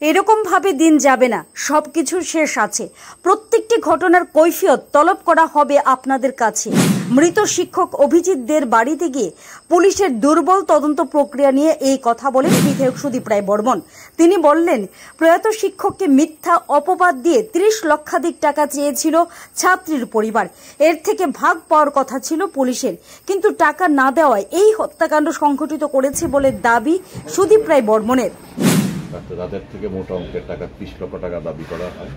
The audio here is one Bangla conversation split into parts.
এরকম ভাবে দিন যাবে না, সবকিছুর শেষ আছে। প্রত্যেকটি ঘটনার কৈফিয়ত তলব করা হবে আপনাদের কাছে। মৃত শিক্ষক অভিজিৎদের বাড়িতে গিয়ে পুলিশের দুর্বল তদন্ত প্রক্রিয়া নিয়ে এই কথা বলেন বিধায়ক সুদীপ রায় বর্মন। তিনি বললেন, প্রয়াত শিক্ষককে মিথ্যা অপবাদ দিয়ে 30 লক্ষাধিক টাকা চেয়েছিল ছাত্রীর পরিবার। এর থেকে ভাগ পাওয়ার কথা ছিল পুলিশের, কিন্তু টাকা না দেওয়ায় এই হত্যাকাণ্ড সংঘটিত করেছে বলে দাবি সুদীপ রায় বর্মনের। তাদের থেকে মোটা অঙ্কের টাকা 30 লক্ষ টাকা দাবি করা হয়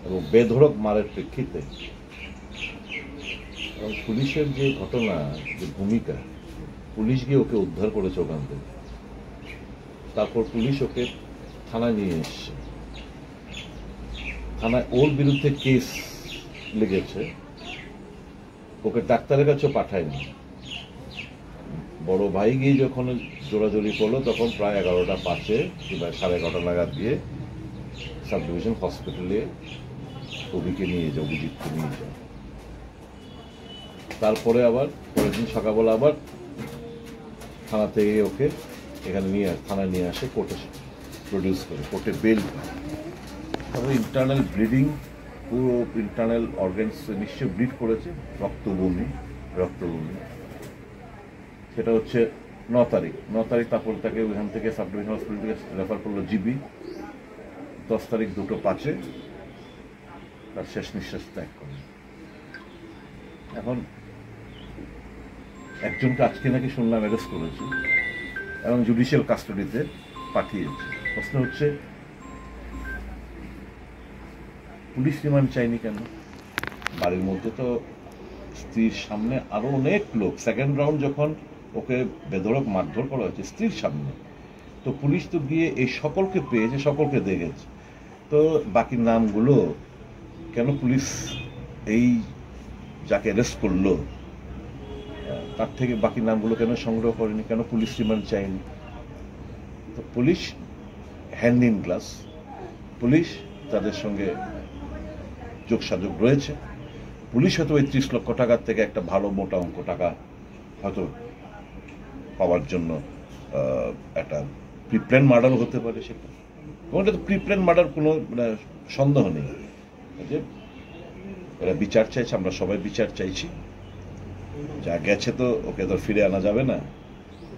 এবং বেধড়ক মারের প্রেক্ষিতে এবং পুলিশের যে ঘটনা, যে ভূমিকা, পুলিশ গিয়ে ওকে উদ্ধার করেছে ওখান থেকে, তারপর পুলিশ ওকে থানায় নিয়ে এসছে, থানায় ওর বিরুদ্ধে কেস লেগেছে, ওকে ডাক্তারের কাছেও পাঠায়নি। বড় ভাই গিয়ে যখন জোরাজোরি করলো তখন প্রায় 11টা 5-এ কিংবা 11:30 নাগাদ দিয়ে সাব ডিভিশন হসপিটালে অভিজিৎকে নিয়ে যায়। তারপরে আবার পরের দিন সকালবেলা আবার থানা থেকে ওকে এখানে থানায় নিয়ে আসে, কোর্টে প্রডিউস করে, কোর্টে বেল পায়। তারপরে ইন্টারনাল ব্লিডিং, পুরো ইন্টারনাল অর্গানস নিশ্চয় ব্লিড করেছে, রক্তবমি। সেটা হচ্ছে 9 তারিখ। তারপর তাকে ওইখান থেকে সাব ডিভিশন হসপিটাল থেকে রেফার করলো জিবি। 10 তারিখ 2:05 তার শেষ নিঃশ্বাস ত্যাগ করে। এখন একজনকে আজকে নাকি শুনলাম অ্যারেস্ট করেছে এবং জুডিশিয়াল কাস্টডিতে পাঠিয়েছে। প্রশ্ন হচ্ছে, পুলিশ রিমান্ড চাইনি কেন? বাড়ির মধ্যে তো স্ত্রীর সামনে আরো অনেক লোক, সেকেন্ড রাউন্ড যখন ওকে বেধড়ক মারধর করা হয়েছে স্ত্রীর সামনে, তো পুলিশ তো গিয়ে এই সকলকে পেয়েছে, সকলকে দেখেছে, তো বাকি নামগুলো কেন পুলিশ এই যাকে অ্যারেস্ট করলো তার থেকে বাকি নামগুলো কেন সংগ্রহ করেনি? কেন পুলিশ রিমান্ড চায়নি? তো police hand in glass, police তাদের সঙ্গে যোগসাযোগ রয়েছে। পুলিশ হয়তো ওই 30 লক্ষ টাকার থেকে একটা ভালো মোটা অঙ্ক টাকা হয়তো পাওয়ার জন্য একটা প্রিপ্ল্যান মার্ডার হতে পারে। সেটা তো প্রিপ্ল্যান মার্ডার, কোনো সন্দেহ নেই যে এরা বিচার চাইছে, আমরা সবাই বিচার চাইছি। যা গেছে তো ওকে তো ফিরে আনা যাবে না।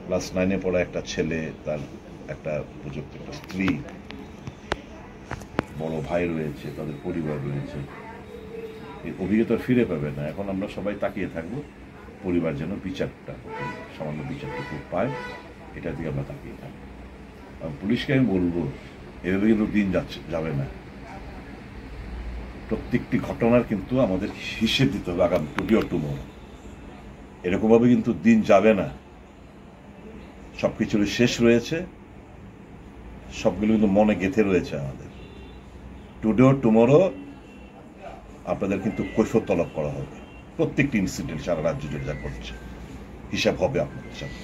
ক্লাস 9-এ পড়া একটা ছেলে, তার একটা উপযুক্ত একটা স্ত্রী, বড় ভাই রয়েছে, তাদের পরিবার রয়েছে, এই অভিজ্ঞতা ফিরে পাবে না। এখন আমরা সবাই তাকিয়ে থাকবো পরিবার যেন বিচারটা, সামান্য বিচারটুকু পায়, এটার দিকে আমরা তাকিয়ে থাকবো। পুলিশকে আমি বলবো, এভাবে কিন্তু দিন যাবে না। প্রত্যেকটি ঘটনার কিন্তু আমাদের হিসেব দিতে হবে আগামী টুমরো। এরকমভাবে কিন্তু দিন যাবে না। সবকিছুর শেষ রয়েছে, সবগুলো কিন্তু মনে গেঁথে রয়েছে আমাদের। টুমরো আপনাদের কিন্তু কৈফিয়ত তলব করা হবে। প্রত্যেকটি ইনসিডেন্ট সারা রাজ্য জুড়ে যা করছে হিসাব হবে আপনাদের সাথে।